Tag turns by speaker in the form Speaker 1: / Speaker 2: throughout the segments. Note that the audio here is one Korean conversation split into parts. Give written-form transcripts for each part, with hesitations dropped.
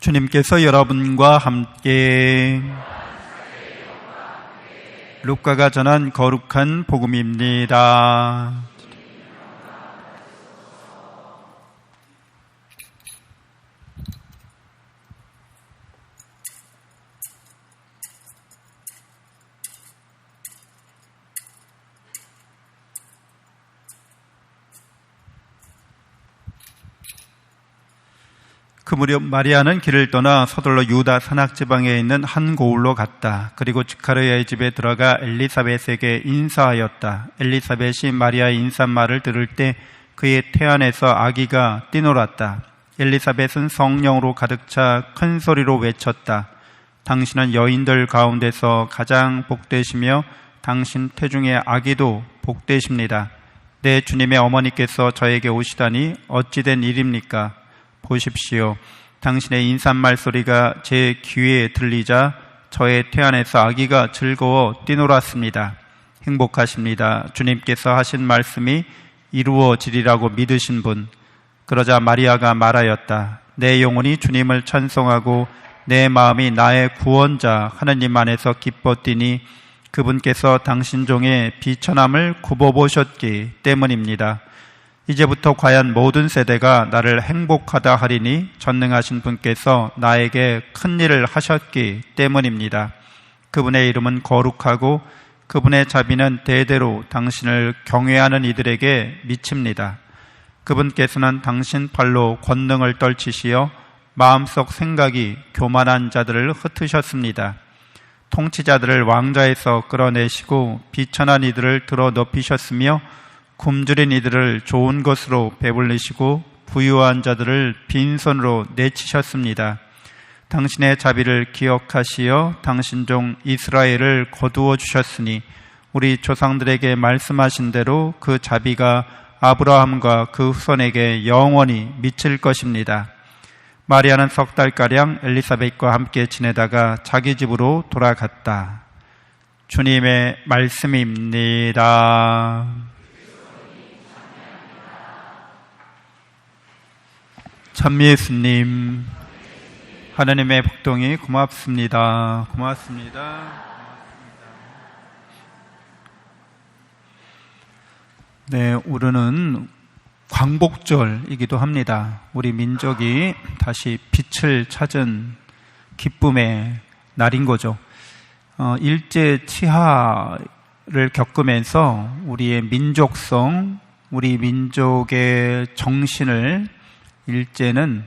Speaker 1: 주님께서 여러분과 함께 루카가 전한 거룩한 복음입니다. 그 무렵 마리아는 길을 떠나 서둘러 유다 산악지방에 있는 한 고을로 갔다. 그리고 지카르야의 집에 들어가 엘리사벳에게 인사하였다. 엘리사벳이 마리아의 인사말을 들을 때 그의 태안에서 아기가 뛰놀았다. 엘리사벳은 성령으로 가득 차 큰 소리로 외쳤다. 당신은 여인들 가운데서 가장 복되시며 당신 태중의 아기도 복되십니다. 내 주님의 어머니께서 저에게 오시다니 어찌된 일입니까? 보십시오. 당신의 인사말 소리가 제 귀에 들리자 저의 태안에서 아기가 즐거워 뛰놀았습니다. 행복하십니다. 주님께서 하신 말씀이 이루어지리라고 믿으신 분. 그러자 마리아가 말하였다. 내 영혼이 주님을 찬송하고 내 마음이 나의 구원자 하느님 안에서 기뻐 뛰니 그분께서 당신 종의 비천함을 굽어보셨기 때문입니다. 이제부터 과연 모든 세대가 나를 행복하다 하리니 전능하신 분께서 나에게 큰 일을 하셨기 때문입니다. 그분의 이름은 거룩하고 그분의 자비는 대대로 당신을 경외하는 이들에게 미칩니다. 그분께서는 당신 팔로 권능을 떨치시어 마음속 생각이 교만한 자들을 흩으셨습니다. 통치자들을 왕좌에서 끌어내시고 비천한 이들을 들어 높이셨으며 굶주린 이들을 좋은 것으로 배불리시고 부유한 자들을 빈손으로 내치셨습니다. 당신의 자비를 기억하시어 당신 종 이스라엘을 거두어 주셨으니 우리 조상들에게 말씀하신 대로 그 자비가 아브라함과 그 후손에게 영원히 미칠 것입니다. 마리아는 석 달가량 엘리사벳과 함께 지내다가 자기 집으로 돌아갔다. 주님의 말씀입니다. 참 예수님, 하나님의 복동이 고맙습니다. 고맙습니다. 네, 오늘은 광복절이기도 합니다. 우리 민족이 다시 빛을 찾은 기쁨의 날인 거죠. 일제 치하를 겪으면서 우리의 민족성, 우리 민족의 정신을 일제는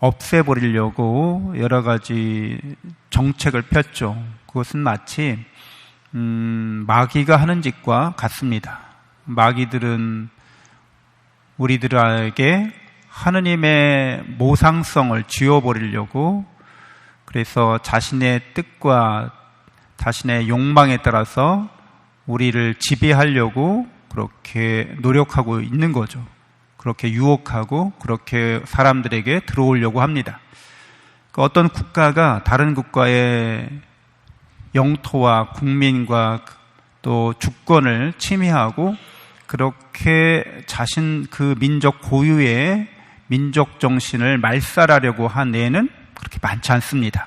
Speaker 1: 없애버리려고 여러 가지 정책을 폈죠. 그것은 마치 마귀가 하는 짓과 같습니다. 마귀들은 우리들에게 하느님의 모상성을 쥐어버리려고, 그래서 자신의 뜻과 자신의 욕망에 따라서 우리를 지배하려고 그렇게 노력하고 있는 거죠. 그렇게 유혹하고 그렇게 사람들에게 들어오려고 합니다. 어떤 국가가 다른 국가의 영토와 국민과 또 주권을 침해하고 그렇게 자신 그 민족 고유의 민족 정신을 말살하려고 한 예는 그렇게 많지 않습니다.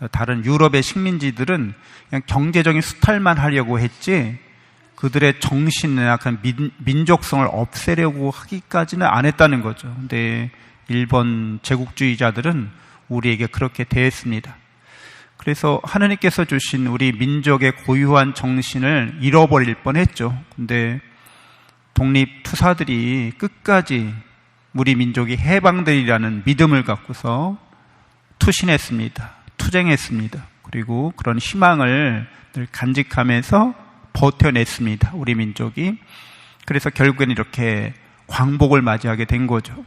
Speaker 1: 다른 유럽의 식민지들은 그냥 경제적인 수탈만 하려고 했지 그들의 정신이나 민족성을 없애려고 하기까지는 안 했다는 거죠. 근데 일본 제국주의자들은 우리에게 그렇게 대했습니다. 그래서 하느님께서 주신 우리 민족의 고유한 정신을 잃어버릴 뻔했죠. 근데 독립투사들이 끝까지 우리 민족이 해방되리라는 믿음을 갖고서 투신했습니다. 투쟁했습니다. 그리고 그런 희망을 늘 간직하면서 버텨냈습니다. 우리 민족이. 그래서 결국엔 이렇게 광복을 맞이하게 된 거죠.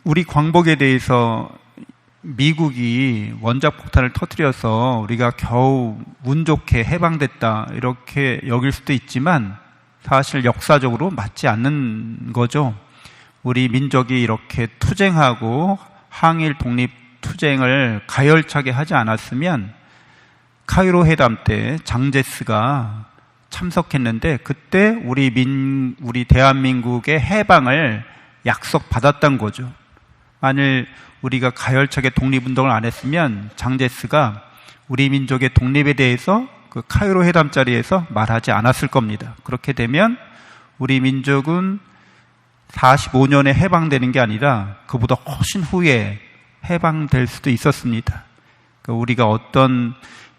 Speaker 1: 우리 광복에 대해서 미국이 원자폭탄을 터뜨려서 우리가 겨우 운 좋게 해방됐다 이렇게 여길 수도 있지만 사실 역사적으로 맞지 않는 거죠. 우리 민족이 이렇게 투쟁하고 항일 독립 투쟁을 가열차게 하지 않았으면 카이로 회담 때 장제스가 참석했는데 그때 우리 대한민국의 해방을 약속받았던 거죠. 만일 우리가 가열차게 독립운동을 안 했으면 장제스가 우리 민족의 독립에 대해서 그 카이로 회담 자리에서 말하지 않았을 겁니다. 그렇게 되면 우리 민족은 45년에 해방되는 게 아니라 그보다 훨씬 후에 해방될 수도 있었습니다. 그러니까 우리가 어떤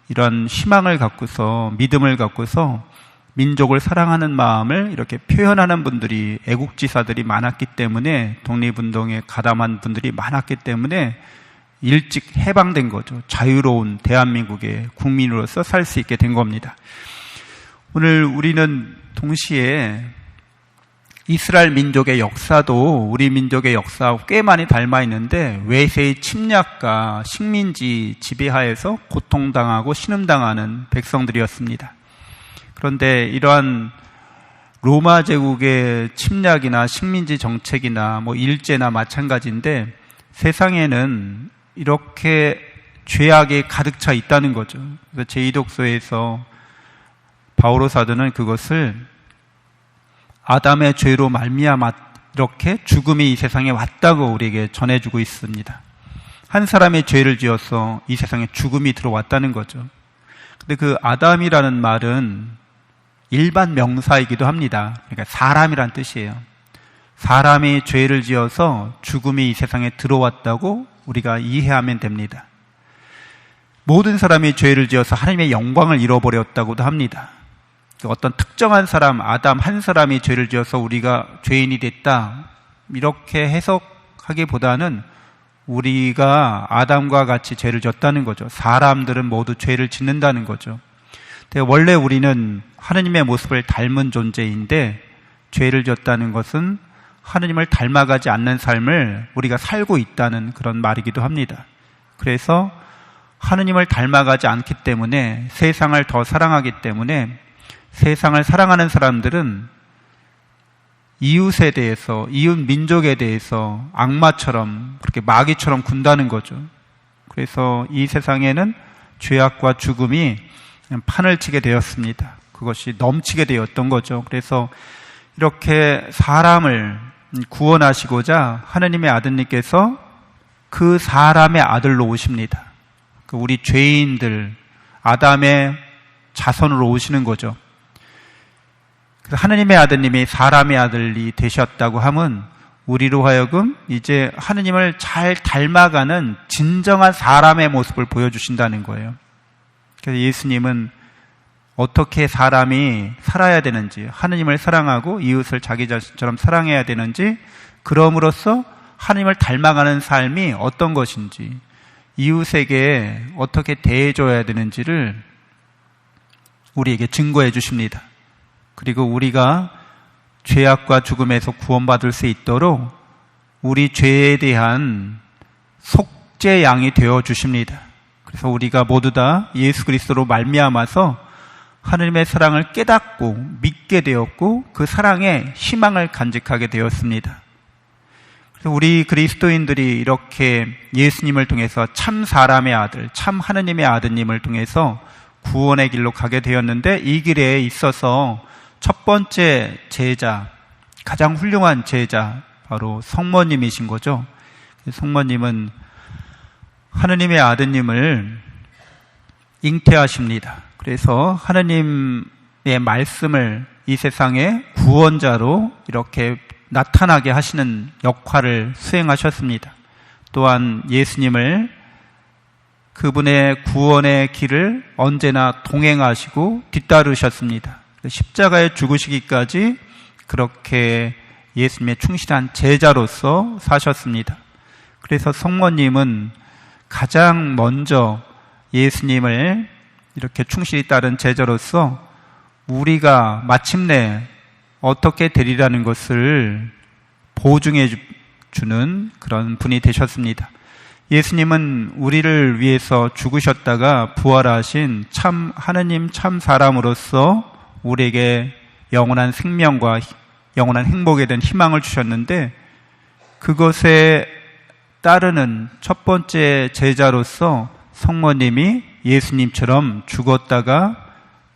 Speaker 1: 이런 희망을 갖고서, 믿음을 갖고서 민족을 사랑하는 마음을 이렇게 표현하는 분들이, 애국지사들이 많았기 때문에, 독립운동에 가담한 분들이 많았기 때문에 일찍 해방된 거죠. 자유로운 대한민국의 국민으로서 살 수 있게 된 겁니다. 오늘 우리는 동시에 이스라엘 민족의 역사도 우리 민족의 역사와 꽤 많이 닮아 있는데, 외세의 침략과 식민지 지배하에서 고통당하고 신음당하는 백성들이었습니다. 그런데 이러한 로마 제국의 침략이나 식민지 정책이나 일제나 마찬가지인데, 세상에는 이렇게 죄악이 가득 차 있다는 거죠. 그래서 제2독서에서 바오로 사도는 그것을 아담의 죄로 말미암아 이렇게 죽음이 이 세상에 왔다고 우리에게 전해주고 있습니다. 한 사람의 죄를 지어서 이 세상에 죽음이 들어왔다는 거죠. 근데 그 아담이라는 말은 일반 명사이기도 합니다. 그러니까 사람이란 뜻이에요. 사람이 죄를 지어서 죽음이 이 세상에 들어왔다고 우리가 이해하면 됩니다. 모든 사람이 죄를 지어서 하나님의 영광을 잃어버렸다고도 합니다. 어떤 특정한 사람, 아담 한 사람이 죄를 지어서 우리가 죄인이 됐다, 이렇게 해석하기보다는 우리가 아담과 같이 죄를 졌다는 거죠. 사람들은 모두 죄를 짓는다는 거죠. 원래 우리는 하느님의 모습을 닮은 존재인데, 죄를 졌다는 것은 하느님을 닮아가지 않는 삶을 우리가 살고 있다는 그런 말이기도 합니다. 그래서 하느님을 닮아가지 않기 때문에, 세상을 더 사랑하기 때문에, 세상을 사랑하는 사람들은 이웃에 대해서, 이웃 민족에 대해서 악마처럼, 그렇게 마귀처럼 군다는 거죠. 그래서 이 세상에는 죄악과 죽음이 판을 치게 되었습니다. 그것이 넘치게 되었던 거죠. 그래서 이렇게 사람을 구원하시고자 하느님의 아드님께서 그 사람의 아들로 오십니다. 우리 죄인들, 아담의 자손으로 오시는 거죠. 하느님의 아드님이 사람의 아들이 되셨다고 하면 우리로 하여금 이제 하느님을 잘 닮아가는 진정한 사람의 모습을 보여주신다는 거예요. 그래서 예수님은 어떻게 사람이 살아야 되는지, 하느님을 사랑하고 이웃을 자기 자신처럼 사랑해야 되는지, 그럼으로써 하느님을 닮아가는 삶이 어떤 것인지, 이웃에게 어떻게 대해줘야 되는지를 우리에게 증거해 주십니다. 그리고 우리가 죄악과 죽음에서 구원받을 수 있도록 우리 죄에 대한 속죄양이 되어 주십니다. 그래서 우리가 모두 다 예수 그리스도로 말미암아서 하느님의 사랑을 깨닫고 믿게 되었고, 그 사랑에 희망을 간직하게 되었습니다. 그래서 우리 그리스도인들이 이렇게 예수님을 통해서 참 사람의 아들, 참 하느님의 아드님을 통해서 구원의 길로 가게 되었는데, 이 길에 있어서 첫 번째 제자, 가장 훌륭한 제자, 바로 성모님이신 거죠. 성모님은 하느님의 아드님을 잉태하십니다. 그래서 하느님의 말씀을 이 세상에 구원자로 이렇게 나타나게 하시는 역할을 수행하셨습니다. 또한 예수님을, 그분의 구원의 길을 언제나 동행하시고 뒤따르셨습니다. 십자가에 죽으시기까지 그렇게 예수님의 충실한 제자로서 사셨습니다. 그래서 성모님은 가장 먼저 예수님을 이렇게 충실히 따른 제자로서 우리가 마침내 어떻게 되리라는 것을 보증해 주는 그런 분이 되셨습니다. 예수님은 우리를 위해서 죽으셨다가 부활하신 참 하느님 참 사람으로서 우리에게 영원한 생명과 영원한 행복에 대한 희망을 주셨는데, 그것에 따르는 첫 번째 제자로서 성모님이 예수님처럼 죽었다가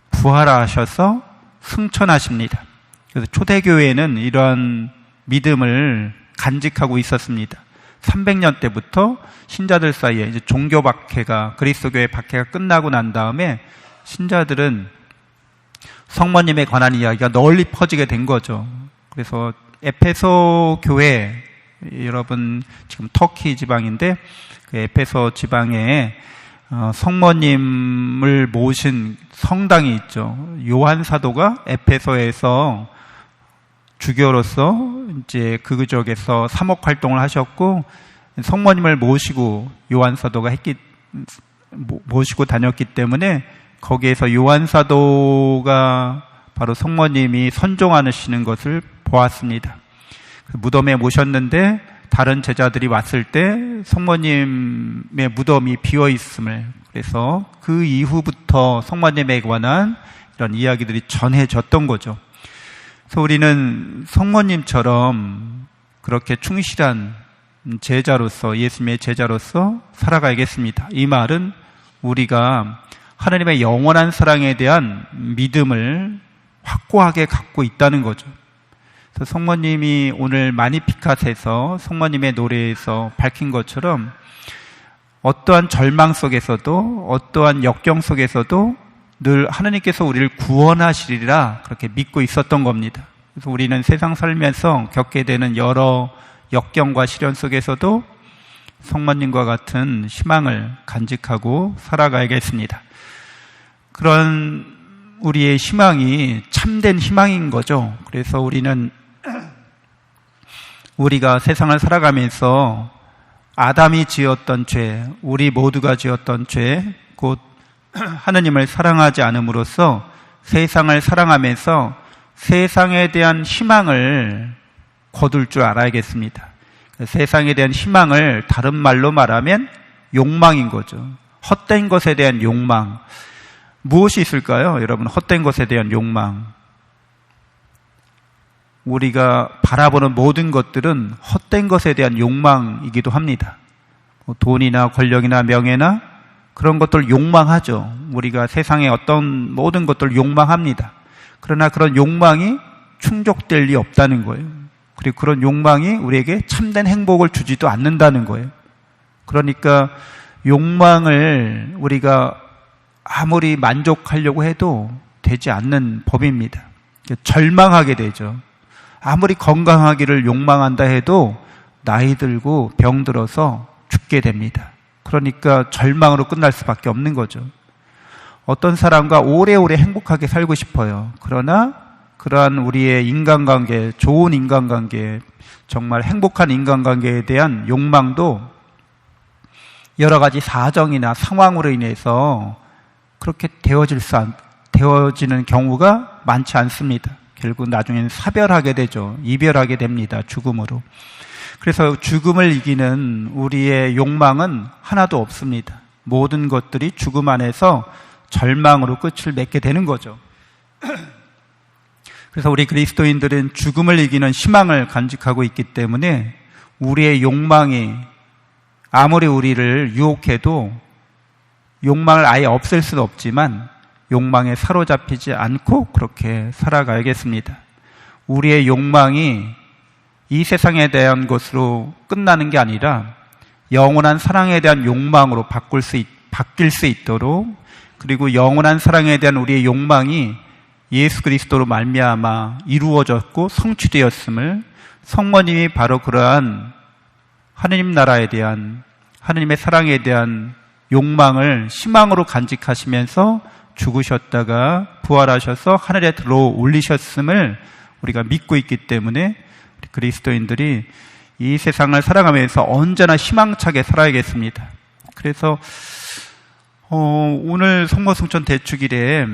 Speaker 1: 부활하셔서 승천하십니다. 그래서 초대교회는 이러한 믿음을 간직하고 있었습니다. 300년 때부터 신자들 사이에 이제 종교 박해가, 그리스도교의 박해가 끝나고 난 다음에 신자들은 성모님에 관한 이야기가 널리 퍼지게 된 거죠. 그래서 에페소 교회, 여러분 지금 터키 지방인데 그 에페소 지방에 성모님을 모신 성당이 있죠. 요한 사도가 에페소에서 주교로서 이제 그 지역에서 사목 활동을 하셨고 성모님을 모시고 요한 사도가 모시고 다녔기 때문에 거기에서 요한 사도가 바로 성모님이 선종하시는 것을 보았습니다. 무덤에 모셨는데 다른 제자들이 왔을 때 성모님의 무덤이 비어 있음을, 그래서 그 이후부터 성모님에 관한 이런 이야기들이 전해졌던 거죠. 그래서 우리는 성모님처럼 그렇게 충실한 제자로서, 예수님의 제자로서 살아가야겠습니다. 이 말은 우리가 하나님의 영원한 사랑에 대한 믿음을 확고하게 갖고 있다는 거죠. 그래서 성모님이 오늘 마니피캇에서 성모님의 노래에서 밝힌 것처럼 어떠한 절망 속에서도 어떠한 역경 속에서도 늘 하나님께서 우리를 구원하시리라 그렇게 믿고 있었던 겁니다. 그래서 우리는 세상 살면서 겪게 되는 여러 역경과 시련 속에서도 성모님과 같은 희망을 간직하고 살아가야겠습니다. 그런 우리의 희망이 참된 희망인 거죠. 그래서 우리가 세상을 살아가면서 아담이 지었던 죄, 우리 모두가 지었던 죄, 곧 하느님을 사랑하지 않음으로써 세상을 사랑하면서 세상에 대한 희망을 거둘 줄 알아야겠습니다. 세상에 대한 희망을 다른 말로 말하면 욕망인 거죠. 헛된 것에 대한 욕망. 무엇이 있을까요? 여러분, 헛된 것에 대한 욕망. 우리가 바라보는 모든 것들은 헛된 것에 대한 욕망이기도 합니다. 돈이나 권력이나 명예나 그런 것들 욕망하죠. 우리가 세상의 어떤 모든 것들 욕망합니다. 그러나 그런 욕망이 충족될 리 없다는 거예요. 그리고 그런 욕망이 우리에게 참된 행복을 주지도 않는다는 거예요. 그러니까 욕망을 우리가 아무리 만족하려고 해도 되지 않는 법입니다. 절망하게 되죠. 아무리 건강하기를 욕망한다 해도 나이 들고 병 들어서 죽게 됩니다. 그러니까 절망으로 끝날 수밖에 없는 거죠. 어떤 사람과 오래오래 행복하게 살고 싶어요. 그러나 그러한 우리의 인간관계, 좋은 인간관계, 정말 행복한 인간관계에 대한 욕망도 여러 가지 사정이나 상황으로 인해서 그렇게 되어지는 경우가 많지 않습니다. 결국 나중에는 사별하게 되죠. 이별하게 됩니다. 죽음으로. 그래서 죽음을 이기는 우리의 욕망은 하나도 없습니다. 모든 것들이 죽음 안에서 절망으로 끝을 맺게 되는 거죠. 그래서 우리 그리스도인들은 죽음을 이기는 희망을 간직하고 있기 때문에 우리의 욕망이 아무리 우리를 유혹해도 욕망을 아예 없앨 수는 없지만 욕망에 사로잡히지 않고 그렇게 살아가야겠습니다. 우리의 욕망이 이 세상에 대한 것으로 끝나는 게 아니라 영원한 사랑에 대한 욕망으로 바뀔 수 있도록, 그리고 영원한 사랑에 대한 우리의 욕망이 예수 그리스도로 말미암아 이루어졌고 성취되었음을, 성모님이 바로 그러한 하느님 나라에 대한, 하느님의 사랑에 대한 욕망을 희망으로 간직하시면서 죽으셨다가 부활하셔서 하늘에 들어 올리셨음을 우리가 믿고 있기 때문에 우리 그리스도인들이 이 세상을 살아가면서 언제나 희망차게 살아야겠습니다. 그래서 오늘 성모승천 대축일에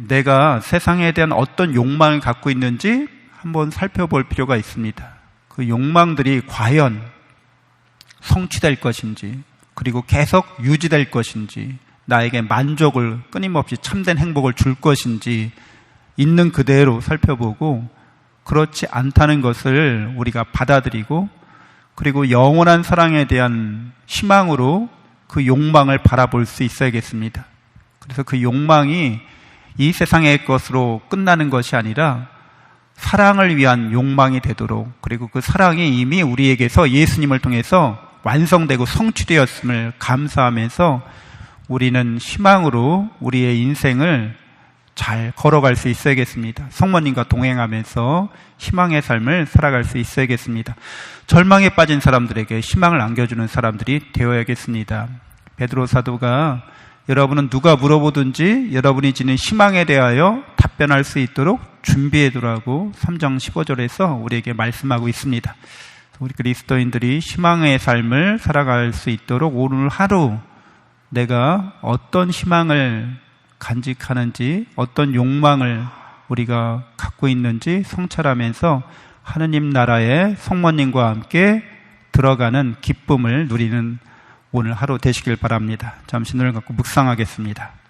Speaker 1: 내가 세상에 대한 어떤 욕망을 갖고 있는지 한번 살펴볼 필요가 있습니다. 그 욕망들이 과연 성취될 것인지, 그리고 계속 유지될 것인지, 나에게 만족을, 끊임없이 참된 행복을 줄 것인지 있는 그대로 살펴보고, 그렇지 않다는 것을 우리가 받아들이고, 그리고 영원한 사랑에 대한 희망으로 그 욕망을 바라볼 수 있어야겠습니다. 그래서 그 욕망이 이 세상의 것으로 끝나는 것이 아니라 사랑을 위한 욕망이 되도록, 그리고 그 사랑이 이미 우리에게서 예수님을 통해서 완성되고 성취되었음을 감사하면서 우리는 희망으로 우리의 인생을 잘 걸어갈 수 있어야겠습니다. 성모님과 동행하면서 희망의 삶을 살아갈 수 있어야겠습니다. 절망에 빠진 사람들에게 희망을 안겨주는 사람들이 되어야겠습니다. 베드로 사도가 여러분은 누가 물어보든지 여러분이 지닌 희망에 대하여 답변할 수 있도록 준비해두라고 3장 15절에서 우리에게 말씀하고 있습니다. 우리 그리스도인들이 희망의 삶을 살아갈 수 있도록 오늘 하루 내가 어떤 희망을 간직하는지, 어떤 욕망을 우리가 갖고 있는지 성찰하면서 하느님 나라의 성모님과 함께 들어가는 기쁨을 누리는 오늘 하루 되시길 바랍니다. 잠시 눈을 감고 묵상하겠습니다.